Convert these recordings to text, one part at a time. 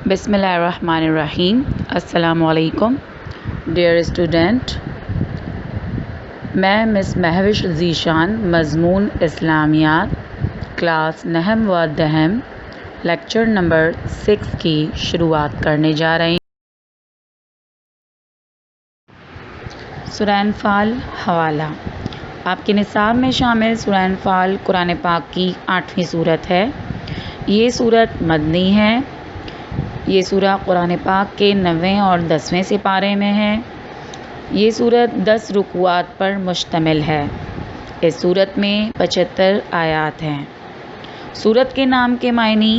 بسم اللہ الرحمن الرحیم۔ السلام علیکم ڈیئر اسٹوڈنٹ، میں مس مہوش ذیشان مضمون اسلامیات کلاس نہم و دہم لیکچر نمبر 6 کی شروعات کرنے جا رہی ہوں۔ سورہ انفال حوالہ۔ آپ کے نصاب میں شامل سورہ انفال قرآن پاک کی 8ویں صورت ہے۔ یہ صورت مدنی ہے۔ یہ سورہ قرآن پاک کے 9ویں اور 10ویں سپارے میں ہے۔ یہ صورت 10 رکوعات پر مشتمل ہے۔ اس صورت میں 75 آیات ہیں۔ صورت کے نام کے معنی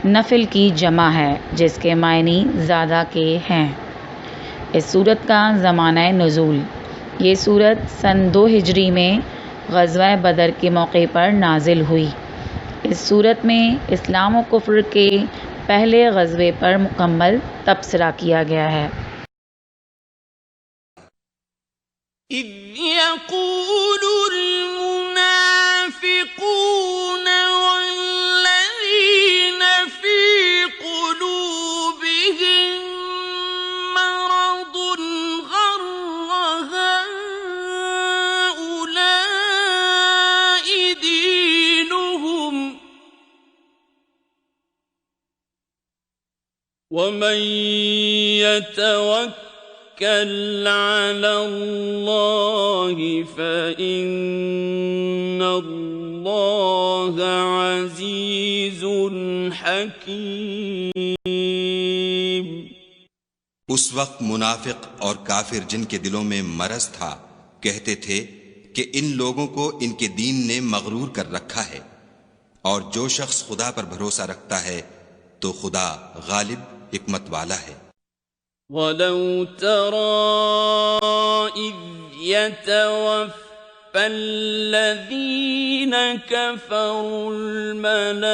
نفل کی جمع ہے، جس کے معنی زیادہ کے ہیں۔ اس صورت کا زمانہ نزول۔ یہ صورت سن 2 ہجری میں غزوہ بدر کے موقع پر نازل ہوئی۔ اس صورت میں اسلام و کفر کے پہلے غزوے پر مکمل تبصرہ کیا گیا ہے۔ اذ يقول المنافقون والذين في قلوبهم مرض غر هؤلاء دينهم ومن يتوكل على الله فإن الله عزيز حكيم۔ اس وقت منافق اور کافر جن کے دلوں میں مرض تھا کہتے تھے کہ ان لوگوں کو ان کے دین نے مغرور کر رکھا ہے، اور جو شخص خدا پر بھروسہ رکھتا ہے تو خدا غالب حکمت والا ہے۔ وَلَوْ تَرَىٰ إِذْ يَتَوَفَّى الَّذِينَ كَفَرُوا الْمَلَائِكَةُ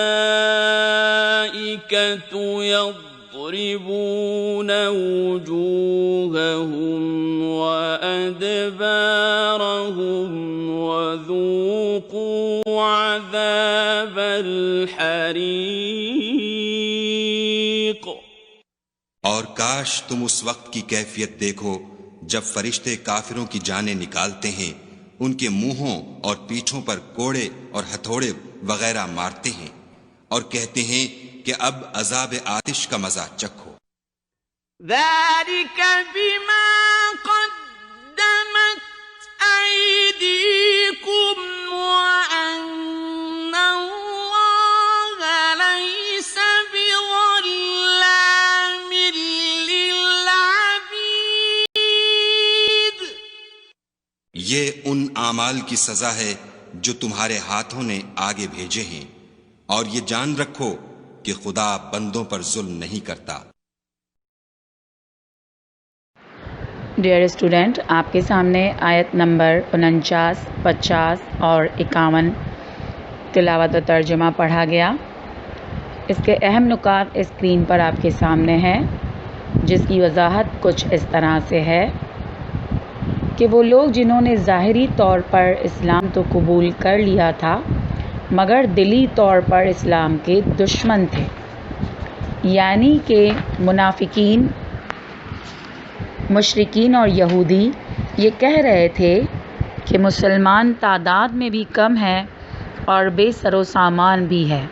يَضْرِبُونَ وُجُوهَهُمْ وَأَدْبَارَهُمْ وَذُوقُوا عَذَابَ الْحَرِيقِ۔ اور کاش تم اس وقت کی کیفیت دیکھو جب فرشتے کافروں کی جانیں نکالتے ہیں، ان کے منہوں اور پیٹھوں پر کوڑے اور ہتھوڑے وغیرہ مارتے ہیں، اور کہتے ہیں کہ اب عذاب آتش کا مزہ چکھو۔ ذَلِكَ بِمَا قَدَّمَتْ أَيْدِيكُمْ وَأَنَّ اللَّهَ لَيْسَ بِظَلَّامٍ لِّلْعَبِيدِ۔ یہ ان اعمال کی سزا ہے جو تمہارے ہاتھوں نے آگے بھیجے ہیں، اور یہ جان رکھو کہ خدا بندوں پر ظلم نہیں کرتا۔ ڈیئر اسٹوڈنٹ، آپ کے سامنے آیت نمبر 49، 50 اور 51 تلاوت و ترجمہ پڑھا گیا۔ اس کے اہم نکات اسکرین پر آپ کے سامنے ہیں، جس کی وضاحت کچھ اس طرح سے ہے کہ وہ لوگ جنہوں نے ظاہری طور پر اسلام تو قبول کر لیا تھا مگر دلی طور پر اسلام کے دشمن تھے، یعنی کہ منافقین، مشرکین اور یہودی یہ کہہ رہے تھے کہ مسلمان تعداد میں بھی کم ہیں اور بے سر و سامان بھی ہے۔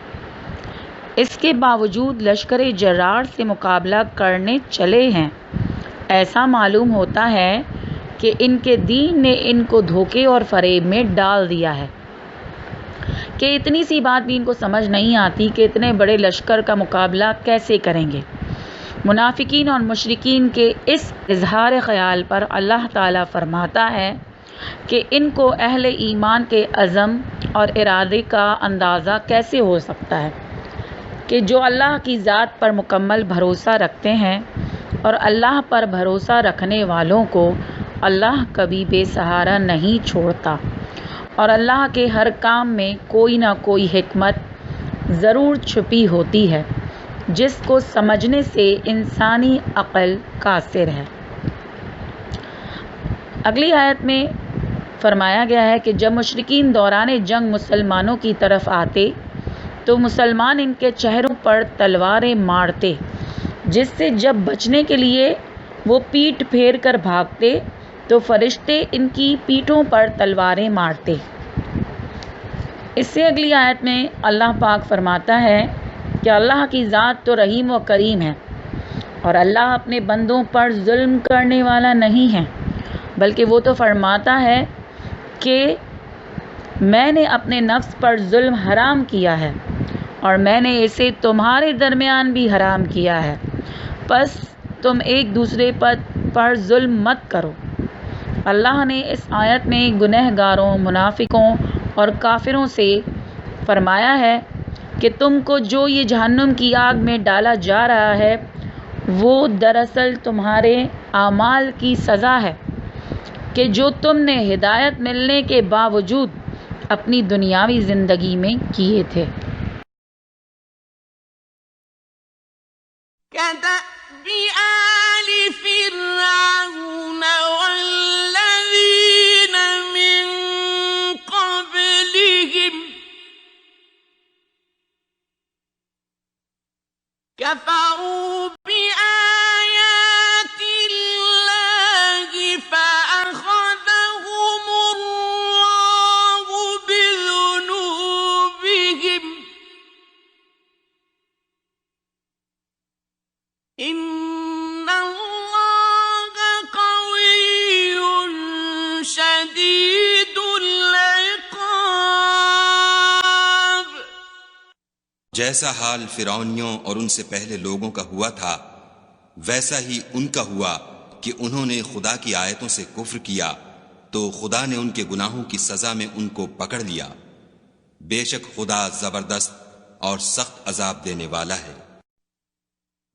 اس کے باوجود لشکر جرار سے مقابلہ کرنے چلے ہیں۔ ایسا معلوم ہوتا ہے کہ ان کے دین نے ان کو دھوکے اور فریب میں ڈال دیا ہے کہ اتنی سی بات بھی ان کو سمجھ نہیں آتی کہ اتنے بڑے لشکر کا مقابلہ کیسے کریں گے۔ منافقین اور مشرکین کے اس اظہار خیال پر اللہ تعالیٰ فرماتا ہے کہ ان کو اہل ایمان کے عزم اور ارادے کا اندازہ کیسے ہو سکتا ہے کہ جو اللہ کی ذات پر مکمل بھروسہ رکھتے ہیں، اور اللہ پر بھروسہ رکھنے والوں کو اللہ کبھی بے سہارا نہیں چھوڑتا، اور اللہ کے ہر کام میں کوئی نہ کوئی حکمت ضرور چھپی ہوتی ہے جس کو سمجھنے سے انسانی عقل قاصر ہے۔ اگلی آیت میں فرمایا گیا ہے کہ جب مشرکین دوران جنگ مسلمانوں کی طرف آتے تو مسلمان ان کے چہروں پر تلواریں مارتے جس سے جب بچنے کے لیے وہ پیٹھ پھیر کر بھاگتے تو فرشتے ان کی پیٹھوں پر تلواریں مارتے۔ اس سے اگلی آیت میں اللہ پاک فرماتا ہے کہ اللہ کی ذات تو رحیم و کریم ہے اور اللہ اپنے بندوں پر ظلم کرنے والا نہیں ہے، بلکہ وہ تو فرماتا ہے کہ میں نے اپنے نفس پر ظلم حرام کیا ہے اور میں نے اسے تمہارے درمیان بھی حرام کیا ہے، پس تم ایک دوسرے پر ظلم مت کرو۔ اللہ نے اس آیت میں گنہگاروں، منافقوں اور کافروں سے فرمایا ہے کہ تم کو جو یہ جہنم کی آگ میں ڈالا جا رہا ہے وہ دراصل تمہارے اعمال کی سزا ہے کہ جو تم نے ہدایت ملنے کے باوجود اپنی دنیاوی زندگی میں کیے تھے۔ كدأب آل فرعون والذين من قبلهم كفروا بآيات الله فأخذهم الله بذنوبهم إن الله قوي شديد العقاب۔ جیسا حال فرعونیوں اور ان سے پہلے لوگوں کا ہوا تھا ویسا ہی ان کا ہوا کہ انہوں نے خدا کی آیتوں سے کفر کیا تو خدا نے ان کے گناہوں کی سزا میں ان کو پکڑ لیا۔ بے شک خدا زبردست اور سخت عذاب دینے والا ہے۔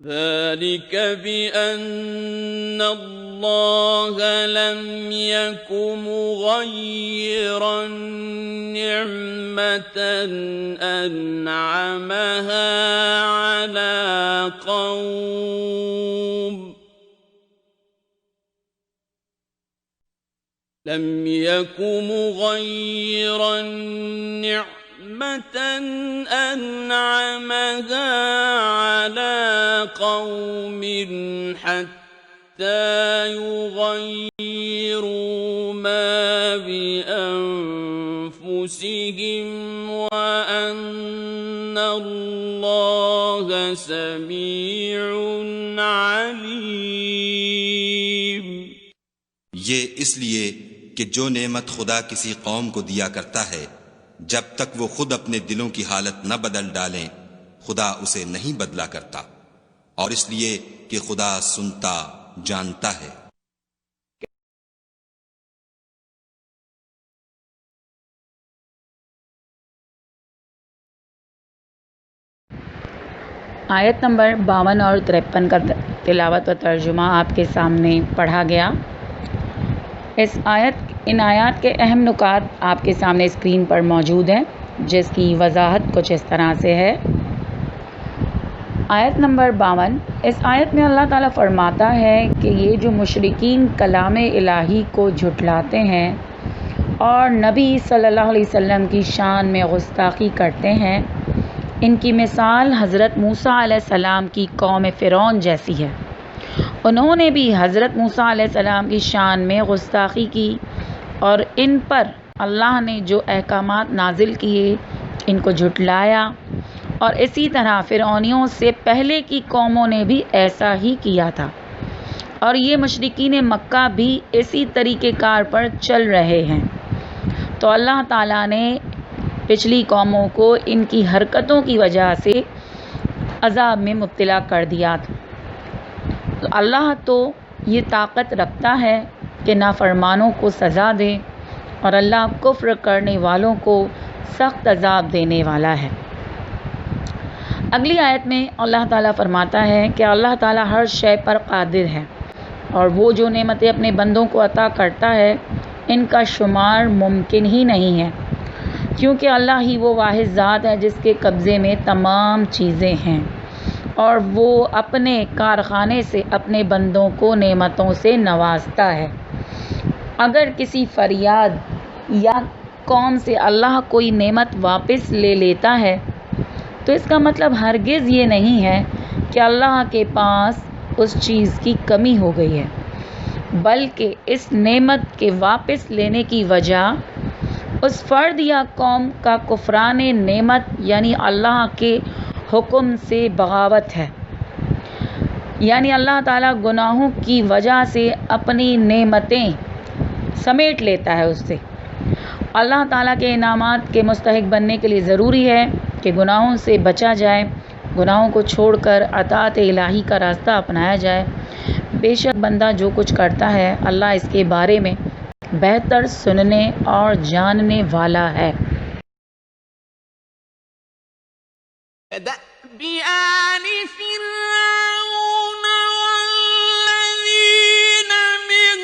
ذلك بأن الله لم يك مغيرا نعمة أنعمها على قوم لم يك مغيرا نعمة أنعمها على قوم حتى يغيروا ما بأنفسهم وأن الله سميع عليم۔ یہ اس لیے کہ جو نعمت خدا کسی قوم کو دیا کرتا ہے جب تک وہ خود اپنے دلوں کی حالت نہ بدل ڈالیں خدا اسے نہیں بدلا کرتا، اور اس لیے کہ خدا سنتا جانتا ہے۔ آیت نمبر 52 اور 53 کا تلاوت و ترجمہ آپ کے سامنے پڑھا گیا۔ ان آیات کے اہم نکات آپ کے سامنے اسکرین پر موجود ہیں، جس کی وضاحت کچھ اس طرح سے ہے۔ آیت نمبر 52، اس آیت میں اللہ تعالیٰ فرماتا ہے کہ یہ جو مشرکین کلام الہی کو جھٹلاتے ہیں اور نبی صلی اللہ علیہ وسلم کی شان میں گستاخی کرتے ہیں، ان کی مثال حضرت موسیٰ علیہ السلام کی قوم فرعون جیسی ہے۔ انہوں نے بھی حضرت موسیٰ علیہ السلام کی شان میں گستاخی کی اور ان پر اللہ نے جو احکامات نازل کیے ان کو جھٹلایا، اور اسی طرح فرعونیوں سے پہلے کی قوموں نے بھی ایسا ہی کیا تھا، اور یہ مشرکین مکہ بھی اسی طریقہ کار پر چل رہے ہیں۔ تو اللہ تعالیٰ نے پچھلی قوموں کو ان کی حرکتوں کی وجہ سے عذاب میں مبتلا کر دیا تھا۔ تو اللہ تو یہ طاقت رکھتا ہے کہ نافرمانوں کو سزا دے، اور اللہ کفر کرنے والوں کو سخت عذاب دینے والا ہے۔ اگلی آیت میں اللہ تعالیٰ فرماتا ہے کہ اللہ تعالیٰ ہر شے پر قادر ہے، اور وہ جو نعمتیں اپنے بندوں کو عطا کرتا ہے ان کا شمار ممکن ہی نہیں ہے، کیونکہ اللہ ہی وہ واحد ذات ہے جس کے قبضے میں تمام چیزیں ہیں، اور وہ اپنے کارخانے سے اپنے بندوں کو نعمتوں سے نوازتا ہے۔ اگر کسی فریاد یا قوم سے اللہ کوئی نعمت واپس لے لیتا ہے تو اس کا مطلب ہرگز یہ نہیں ہے کہ اللہ کے پاس اس چیز کی کمی ہو گئی ہے، بلکہ اس نعمت کے واپس لینے کی وجہ اس فرد یا قوم کا کفران نعمت یعنی اللہ کے حکم سے بغاوت ہے۔ یعنی اللہ تعالیٰ گناہوں کی وجہ سے اپنی نعمتیں سمیٹ لیتا ہے اس سے۔ اللہ تعالیٰ کے انعامات کے مستحق بننے کے لیے ضروری ہے کہ گناہوں سے بچا جائے، گناہوں کو چھوڑ کر اطاعت الہی کا راستہ اپنایا جائے۔ بے شک بندہ جو کچھ کرتا ہے اللہ اس کے بارے میں بہتر سننے اور جاننے والا ہے۔ كدأب آل فرعون والذين من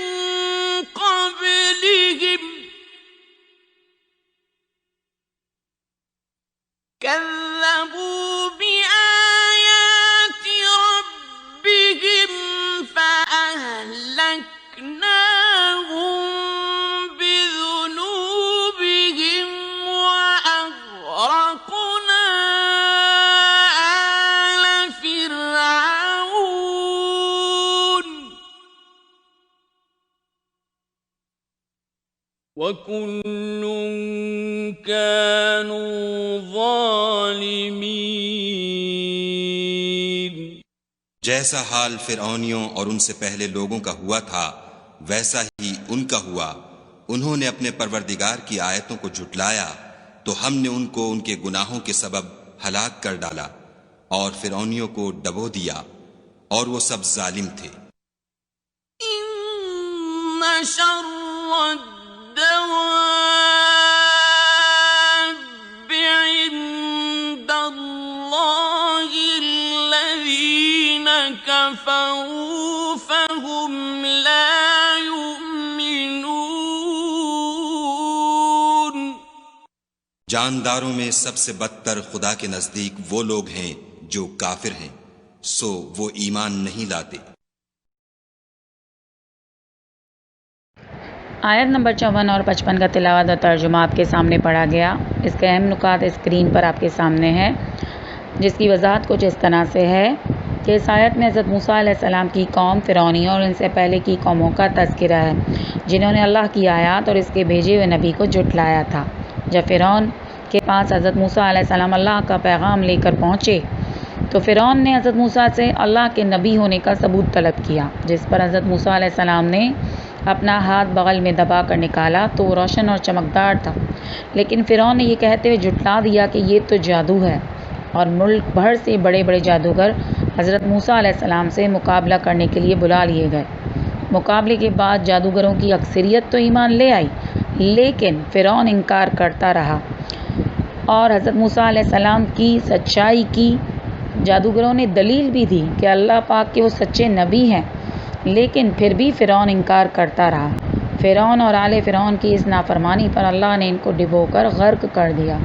قبلهم كذبوا بآيات ربهم فأهلكناهم بذنوبهم وأغرقنا آل فرعون وكل كانوا ظالمين۔ جیسا حال فرعونیوں اور ان سے پہلے لوگوں کا ہوا تھا ویسا ہی ان کا ہوا۔ انہوں نے اپنے پروردگار کی آیتوں کو جھٹلایا تو ہم نے ان کو ان کے گناہوں کے سبب ہلاک کر ڈالا اور فرعونیوں کو ڈبو دیا، اور وہ سب ظالم تھے۔ إن شر الدواب عند الله الذين كفروا فهم لا يؤمنون۔ جانداروں میں سب سے بدتر خدا کے نزدیک وہ لوگ ہیں جو کافر ہیں، سو وہ ایمان نہیں لاتے۔ آیت نمبر 54 اور 55 کا تلاوت اور ترجمہ آپ کے سامنے پڑھا گیا۔ اس کے اہم نکات اسکرین پر آپ کے سامنے ہے، جس کی وضاحت کچھ اس طرح سے ہے کہ اس آیت میں حضرت موسیٰ علیہ السلام کی قوم فرعونیوں اور ان سے پہلے کی قوموں کا تذکرہ ہے، جنہوں نے اللہ کی آیات اور اس کے بھیجے ہوئے نبی کو جھٹلایا تھا۔ جب فرعون کے پاس حضرت موسیٰ علیہ السلام اللہ کا پیغام لے کر پہنچے تو فرعون نے حضرت موسیٰ سے اللہ کے نبی ہونے کا ثبوت طلب کیا، جس پر حضرت موسیٰ علیہ السلام نے اپنا ہاتھ بغل میں دبا کر نکالا تو وہ روشن اور چمکدار تھا، لیکن فرعون نے یہ کہتے ہوئے جھٹلا دیا کہ یہ تو جادو ہے، اور ملک بھر سے بڑے بڑے جادوگر حضرت موسیٰ علیہ السلام سے مقابلہ کرنے کے لیے بلا لیے گئے۔ مقابلے کے بعد جادوگروں کی اکثریت تو ایمان لے آئی، لیکن فرعون انکار کرتا رہا، اور حضرت موسیٰ علیہ السلام کی سچائی کی جادوگروں نے دلیل بھی دی کہ اللہ پاک کے وہ سچے نبی ہیں، لیکن پھر بھی فرعون انکار کرتا رہا۔ فرعون اور آل فرعون کی اس نافرمانی پر اللہ نے ان کو ڈبو کر غرق کر دیا۔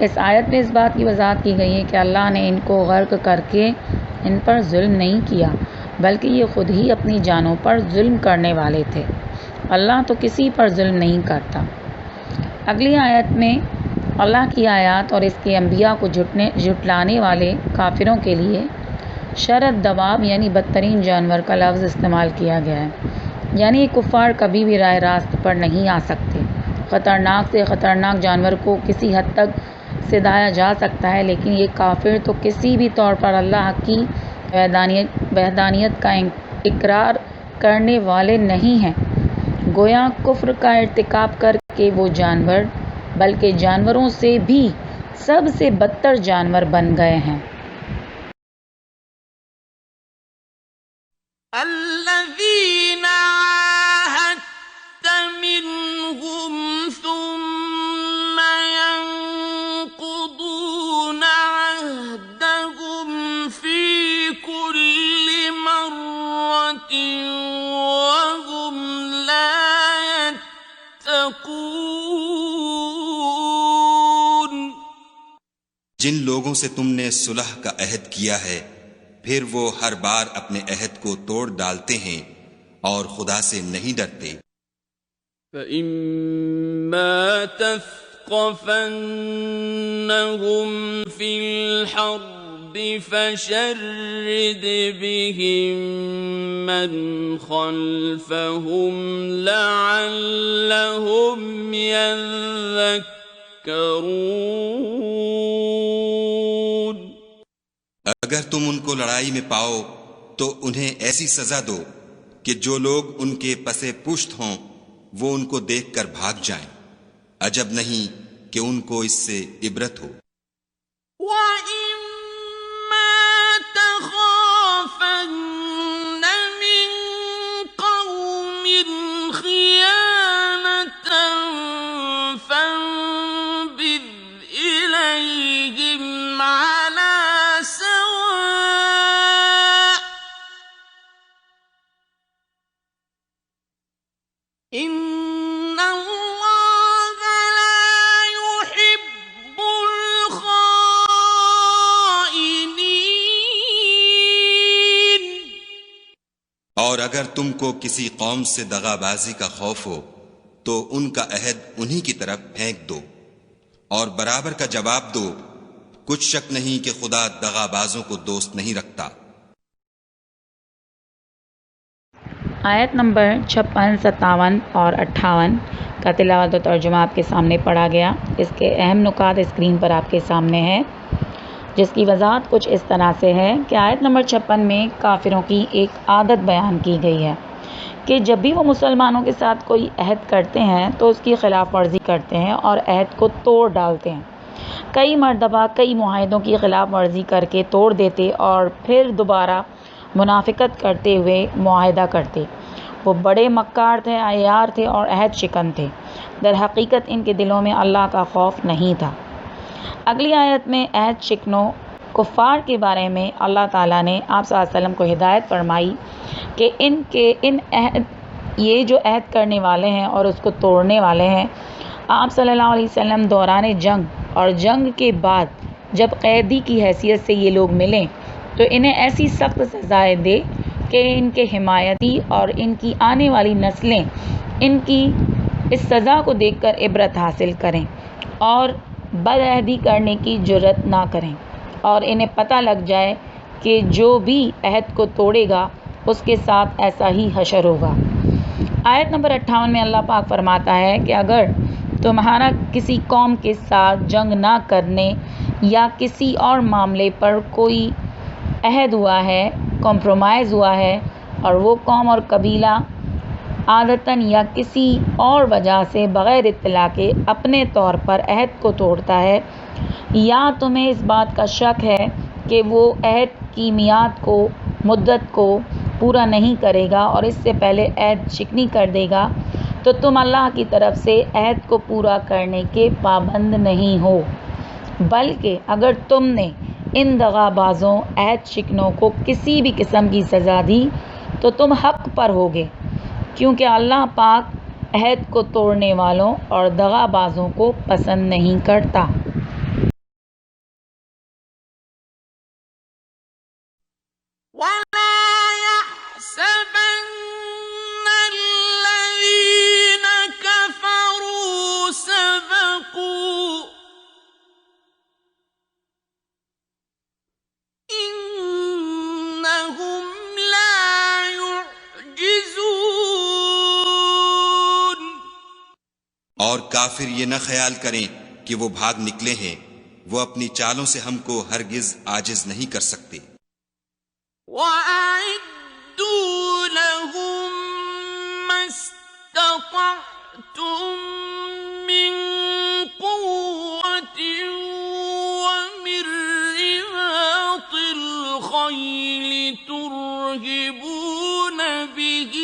اس آیت میں اس بات کی وضاحت کی گئی ہے کہ اللہ نے ان کو غرق کر کے ان پر ظلم نہیں کیا، بلکہ یہ خود ہی اپنی جانوں پر ظلم کرنے والے تھے۔ اللہ تو کسی پر ظلم نہیں کرتا۔ اگلی آیت میں اللہ کی آیات اور اس کے انبیاء کو جھٹلانے والے کافروں کے لیے شرد دواب یعنی بدترین جانور کا لفظ استعمال کیا گیا ہے، یعنی یہ کفار کبھی بھی راہ راست پر نہیں آ سکتے۔ خطرناک سے خطرناک جانور کو کسی حد تک سدھایا جا سکتا ہے، لیکن یہ کافر تو کسی بھی طور پر اللہ کی وحدانیت کا اقرار کرنے والے نہیں ہیں، گویا کفر کا ارتکاب کر کے وہ جانور بلکہ جانوروں سے بھی سب سے بدتر جانور بن گئے ہیں۔ الذين عاهدت منهم ثم ينقضون عهدهم في كل مرة وهم لا يتقون۔ جن لوگوں سے تم نے صلح کا عہد کیا ہے پھر وہ ہر بار اپنے عہد کو توڑ ڈالتے ہیں اور خدا سے نہیں ڈرتے۔ فَإِمَّا تَثْقَفَنَّهُمْ فِي الْحَرْبِ فشرد بهم من خلفهم لعلهم يذكرون۔ اگر تم ان کو لڑائی میں پاؤ تو انہیں ایسی سزا دو کہ جو لوگ ان کے پسے پشت ہوں وہ ان کو دیکھ کر بھاگ جائیں، عجب نہیں کہ ان کو اس سے عبرت ہو۔ وَإِمَّا تَخَافَنَّ مِن قَوْمٍ خِيَانَةً فَانبِذْ إِلَيْهِمْ عَلَى سَوَاءٍ ۚ إِنَّ اللَّهَ لَا يُحِبُّ الْخَائِنِينَ۔ اور اگر تم کو کسی قوم سے دغا بازی کا خوف ہو تو ان کا عہد انہی کی طرف پھینک دو اور برابر کا جواب دو، کچھ شک نہیں کہ خدا دغا بازوں کو دوست نہیں رکھتا۔ آیت نمبر 56، 57 اور 58 کا تلاوت و ترجمہ آپ کے سامنے پڑھا گیا۔ اس کے اہم نکات اسکرین پر آپ کے سامنے ہیں، جس کی وضاحت کچھ اس طرح سے ہے کہ آیت نمبر 56 میں کافروں کی ایک عادت بیان کی گئی ہے کہ جب بھی وہ مسلمانوں کے ساتھ کوئی عہد کرتے ہیں تو اس کی خلاف ورزی کرتے ہیں اور عہد کو توڑ ڈالتے ہیں۔ کئی مرتبہ کئی معاہدوں کی خلاف ورزی کر کے توڑ دیتے اور پھر دوبارہ منافقت کرتے ہوئے معاہدہ کرتے۔ وہ بڑے مکار تھے، عیار تھے اور عہد شکن تھے۔ در حقیقت ان کے دلوں میں اللہ کا خوف نہیں تھا۔ اگلی آیت میں عہد شکنوں کفار کے بارے میں اللہ تعالیٰ نے آپ صلی اللہ علیہ وسلم کو ہدایت فرمائی کہ یہ جو عہد کرنے والے ہیں اور اس کو توڑنے والے ہیں، آپ صلی اللہ علیہ وسلم دوران جنگ اور جنگ کے بعد جب قیدی کی حیثیت سے یہ لوگ ملیں تو انہیں ایسی سخت سزائیں دے کہ ان کے حمایتی اور ان کی آنے والی نسلیں ان کی اس سزا کو دیکھ کر عبرت حاصل کریں اور بدعہدی کرنے کی جرات نہ کریں، اور انہیں پتہ لگ جائے کہ جو بھی عہد کو توڑے گا اس کے ساتھ ایسا ہی حشر ہوگا۔ آیت نمبر 58 میں اللہ پاک فرماتا ہے کہ اگر تمہارا کسی قوم کے ساتھ جنگ نہ کرنے یا کسی اور معاملے پر کوئی عہد ہوا ہے، کمپرومائز ہوا ہے، اور وہ قوم اور قبیلہ عادتاً یا کسی اور وجہ سے بغیر اطلاع کے اپنے طور پر عہد کو توڑتا ہے، یا تمہیں اس بات کا شک ہے کہ وہ عہد کی میعاد کو، مدت کو پورا نہیں کرے گا اور اس سے پہلے عہد شکنی کر دے گا، تو تم اللہ کی طرف سے عہد کو پورا کرنے کے پابند نہیں ہو، بلکہ اگر تم نے ان دغا بازوں عہد شکنوں کو کسی بھی قسم کی سزا دی تو تم حق پر ہوگے، کیونکہ اللہ پاک عہد کو توڑنے والوں اور دغا بازوں کو پسند نہیں کرتا۔ وَلَا يَحْسَبَنَّ الَّذِينَ كَفَرُوا سَبَقُوا ۚ إِنَّهُمْ لَا يُعْجِزُونَ۔ اور کافر یہ نہ خیال کریں کہ وہ بھاگ نکلے ہیں، وہ اپنی چالوں سے ہم کو ہرگز عاجز نہیں کر سکتے۔ وَأَعِدُّوا لَهُم مَّا اسْتَطَعْتُم مِّن قُوَّةٍ وَمِن رِّبَاطِ الْخَيْلِ تُرْهِبُونَ بِهِ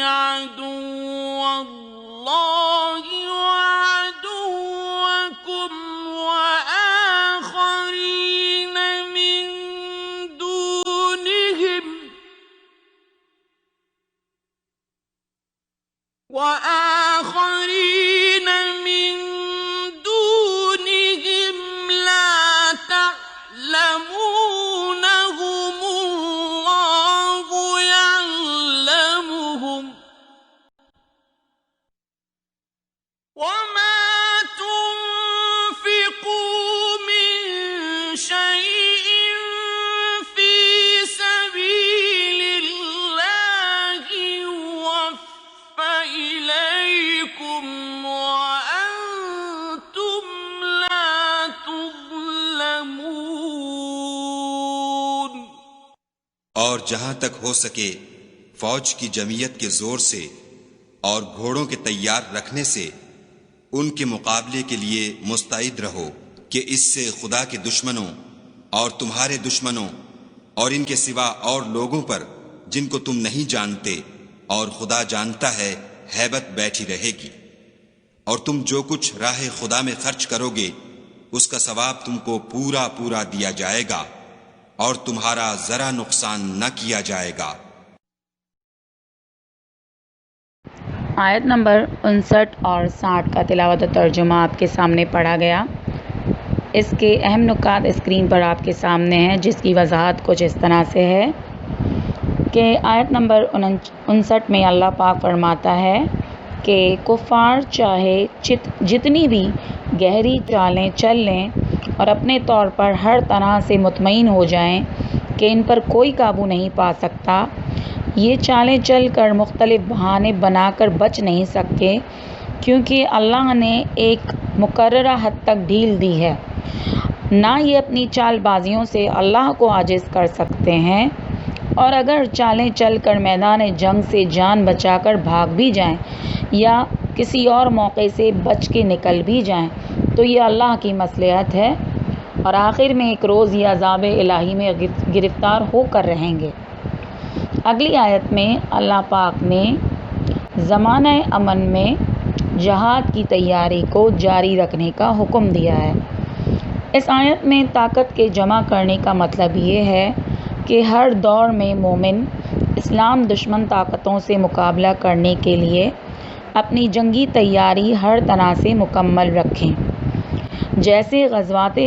عَدُوَّ اللَّهِ وَعَدُوَّكُمْ وآخرين من دونهم لا تعلمونهم الله يعلمهم اور جہاں تک ہو سکے فوج کی جمعیت کے زور سے اور گھوڑوں کے تیار رکھنے سے ان کے مقابلے کے لیے مستعد رہو کہ اس سے خدا کے دشمنوں اور تمہارے دشمنوں اور ان کے سوا اور لوگوں پر جن کو تم نہیں جانتے اور خدا جانتا ہے ہیبت بیٹھی رہے گی، اور تم جو کچھ راہ خدا میں خرچ کرو گے اس کا ثواب تم کو پورا پورا دیا جائے گا اور تمہارا ذرا نقصان نہ کیا جائے گا۔ آیت نمبر 59 اور 60 کا تلاوت و ترجمہ آپ کے سامنے پڑھا گیا۔ اس کے اہم نکات اسکرین پر آپ کے سامنے ہیں، جس کی وضاحت کچھ اس طرح سے ہے کہ آیت نمبر 59 میں اللہ پاک فرماتا ہے کہ کفار چاہے جتنی بھی گہری چالیں چل لیں اور اپنے طور پر ہر طرح سے مطمئن ہو جائیں کہ ان پر کوئی قابو نہیں پا سکتا، یہ چالیں چل کر مختلف بہانے بنا کر بچ نہیں سکتے، کیونکہ اللہ نے ایک مقررہ حد تک ڈھیل دی ہے۔ نہ یہ اپنی چال بازیوں سے اللہ کو عاجز کر سکتے ہیں، اور اگر چالیں چل کر میدان جنگ سے جان بچا کر بھاگ بھی جائیں یا کسی اور موقع سے بچ کے نکل بھی جائیں تو یہ اللہ کی مصلحت ہے، اور آخر میں ایک روز یہ عذاب الہی میں گرفتار ہو کر رہیں گے۔ اگلی آیت میں اللہ پاک نے زمانہ امن میں جہاد کی تیاری کو جاری رکھنے کا حکم دیا ہے۔ اس آیت میں طاقت کے جمع کرنے کا مطلب یہ ہے کہ ہر دور میں مومن اسلام دشمن طاقتوں سے مقابلہ کرنے کے لیے اپنی جنگی تیاری ہر طرح سے مکمل رکھیں۔ جیسے غزوات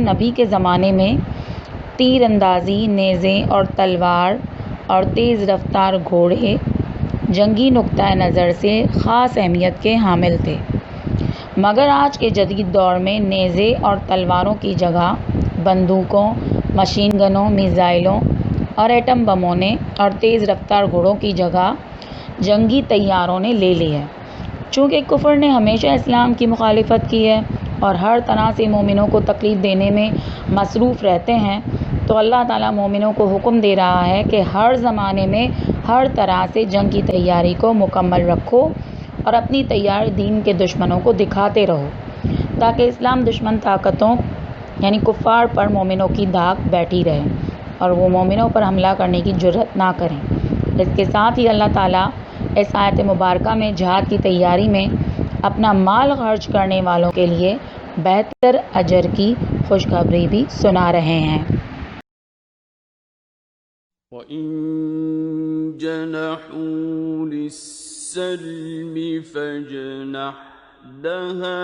نبی کے زمانے میں تیر اندازی، نیزے اور تلوار اور تیز رفتار گھوڑے جنگی نقطہ نظر سے خاص اہمیت کے حامل تھے، مگر آج کے جدید دور میں نیزے اور تلواروں کی جگہ بندوقوں، مشین گنوں، میزائلوں اور ایٹم بموں نے اور تیز رفتار گھوڑوں کی جگہ جنگی طیاروں نے لے لی ہے۔ چونکہ کفر نے ہمیشہ اسلام کی مخالفت کی ہے اور ہر طرح سے مومنوں کو تکلیف دینے میں مصروف رہتے ہیں، تو اللہ تعالیٰ مومنوں کو حکم دے رہا ہے کہ ہر زمانے میں ہر طرح سے جنگ کی تیاری کو مکمل رکھو اور اپنی تیاری دین کے دشمنوں کو دکھاتے رہو، تاکہ اسلام دشمن طاقتوں یعنی کفار پر مومنوں کی دھاک بیٹھی رہے اور وہ مومنوں پر حملہ کرنے کی جرأت نہ کریں۔ اس کے ساتھ ہی اللہ تعالیٰ اس آیت مبارکہ میں جہاد کی تیاری میں اپنا مال خرچ کرنے والوں کے لیے بہتر اجر کی خوشخبری بھی سنا رہے ہیں۔ وَإِن جَنَحُوا لِلسَّلْمِ فَاجْنَحْ لَهَا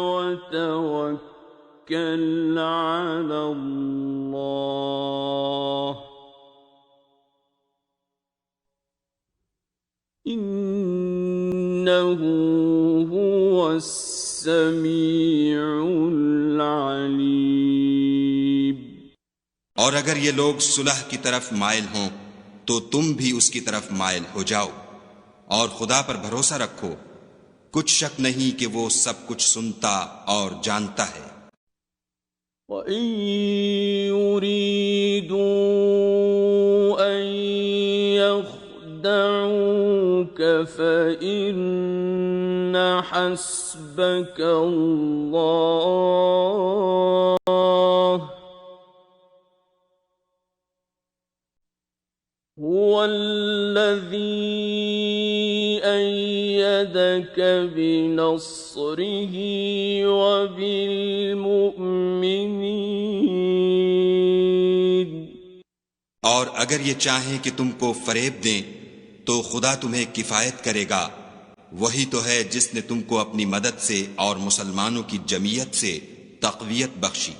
وَتَوَكَّلْ عَلَى اللَّهِ إِنَّهُ هُوَ السَّمِيعُ الْعَلِيمُ۔ اور اگر یہ لوگ صلح کی طرف مائل ہوں تو تم بھی اس کی طرف مائل ہو جاؤ، اور خدا پر بھروسہ رکھو، کچھ شک نہیں کہ وہ سب کچھ سنتا اور جانتا ہے۔ وَإِن يُرِيدُوا أَن يَخْدَعُوكَ فَإِنَّ حَسْبَكَ اللَّهُ هُوَ الَّذِي أَيَّدَكَ بِنَصْرِهِ وَبِالْمُؤْمِنِينَ۔ اور اگر یہ چاہیں کہ تم کو فریب دیں تو خدا تمہیں کفایت کرے گا، وہی تو ہے جس نے تم کو اپنی مدد سے اور مسلمانوں کی جمعیت سے تقویت بخشی۔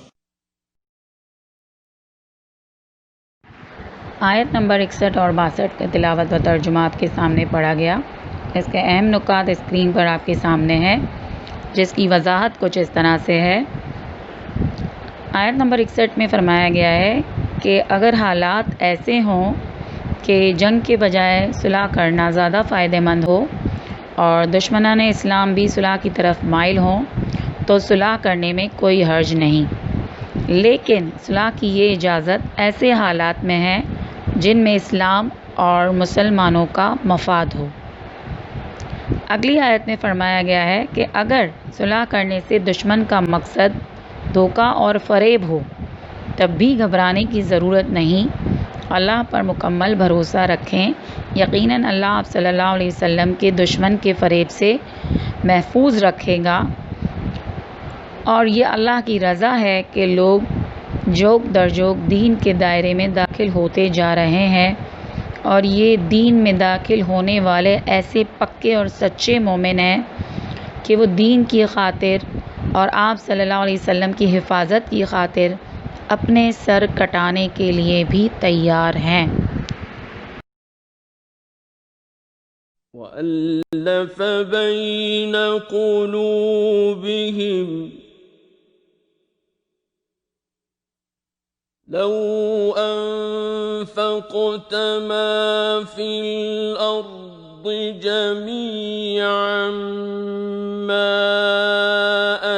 آیت نمبر 61 اور 62 کا تلاوت و ترجمہ آپ کے سامنے پڑھا گیا۔ اس کے اہم نکات اسکرین پر آپ کے سامنے ہیں، جس کی وضاحت کچھ اس طرح سے ہے۔ آیت نمبر 61 میں فرمایا گیا ہے کہ اگر حالات ایسے ہوں کہ جنگ کے بجائے صلح کرنا زیادہ فائدہ مند ہو اور دشمنان اسلام بھی صلح کی طرف مائل ہوں تو صلح کرنے میں کوئی حرج نہیں۔ لیکن صلح کی یہ اجازت ایسے حالات میں ہے جن میں اسلام اور مسلمانوں کا مفاد ہو۔ اگلی آیت میں فرمایا گیا ہے کہ اگر صلح کرنے سے دشمن کا مقصد دھوکہ اور فریب ہو تب بھی گھبرانے کی ضرورت نہیں، اللہ پر مکمل بھروسہ رکھیں، یقیناً اللہ آپ صلی اللہ علیہ وسلم کے دشمن کے فریب سے محفوظ رکھے گا، اور یہ اللہ کی رضا ہے کہ لوگ جوک در جوک دین کے دائرے میں داخل ہوتے جا رہے ہیں، اور یہ دین میں داخل ہونے والے ایسے پکے اور سچے مومن ہیں کہ وہ دین کی خاطر اور آپ صلی اللہ علیہ وسلم کی حفاظت کی خاطر اپنے سر کٹانے کے لیے بھی تیار ہیں۔ وَأَلَّفَ بَيْنَ قُلُوبِهِمْ لَوْ أَنفَقْتَ مَا فِي الْأَرْضِ جَمِيعًا مَا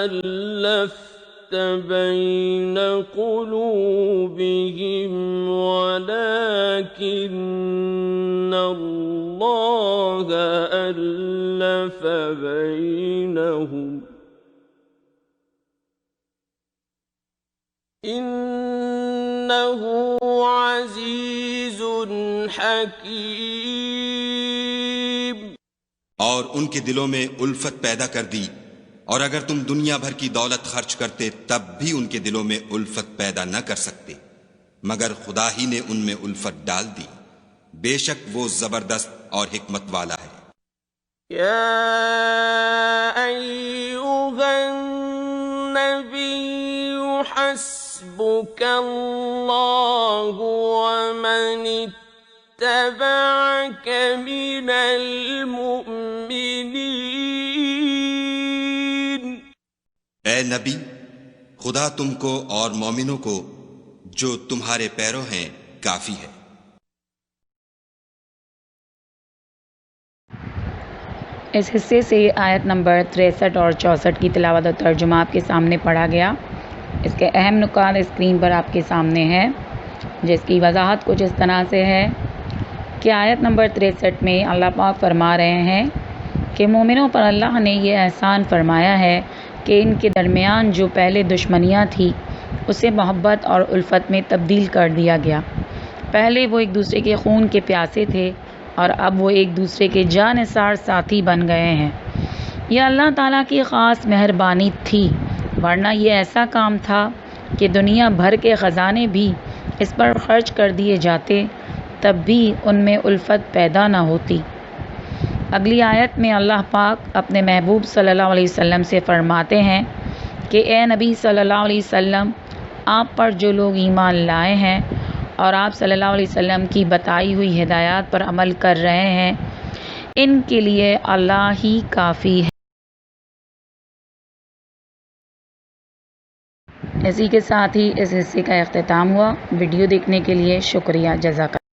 أَلَّفْتَ بَيْنَ قُلُوبِهِمْ وَلَكِنَّ اللَّهَ أَلَّفَ بَيْنَهُمْ إِنَّهُ عَزِيزٌ حَكِيمٌ۔ اور ان کے دلوں میں الفت پیدا کر دی، اور اگر تم دنیا بھر کی دولت خرچ کرتے تب بھی ان کے دلوں میں الفت پیدا نہ کر سکتے، مگر خدا ہی نے ان میں الفت ڈال دی، بے شک وہ زبردست اور حکمت والا ہے۔ یا ایھا النبی حسبک اللہ ومن اتبعک من المؤمنین۔ اے نبی، خدا تم کو اور مومنوں کو جو تمہارے پیرو ہیں کافی ہے۔ اس حصے سے آیت نمبر 63 اور 64 کی تلاوت اور ترجمہ آپ کے سامنے پڑھا گیا۔ اس کے اہم نکات اسکرین پر آپ کے سامنے ہیں، جس کی وضاحت کچھ اس طرح سے ہے کہ آیت نمبر 63 میں اللہ پاک فرما رہے ہیں کہ مومنوں پر اللہ نے یہ احسان فرمایا ہے کہ ان کے درمیان جو پہلے دشمنیاں تھی اسے محبت اور الفت میں تبدیل کر دیا گیا۔ پہلے وہ ایک دوسرے کے خون کے پیاسے تھے اور اب وہ ایک دوسرے کے جاں نثار ساتھی بن گئے ہیں۔ یہ اللہ تعالیٰ کی خاص مہربانی تھی، ورنہ یہ ایسا کام تھا کہ دنیا بھر کے خزانے بھی اس پر خرچ کر دیے جاتے تب بھی ان میں الفت پیدا نہ ہوتی۔ اگلی آیت میں اللہ پاک اپنے محبوب صلی اللہ علیہ وسلم سے فرماتے ہیں کہ اے نبی صلی اللہ علیہ وسلم، آپ پر جو لوگ ایمان لائے ہیں اور آپ صلی اللہ علیہ وسلم کی بتائی ہوئی ہدایات پر عمل کر رہے ہیں، ان کے لیے اللہ ہی کافی ہے۔ اسی کے ساتھ ہی اس حصے کا اختتام ہوا۔ ویڈیو دیکھنے کے لیے شکریہ، جزاک اللہ۔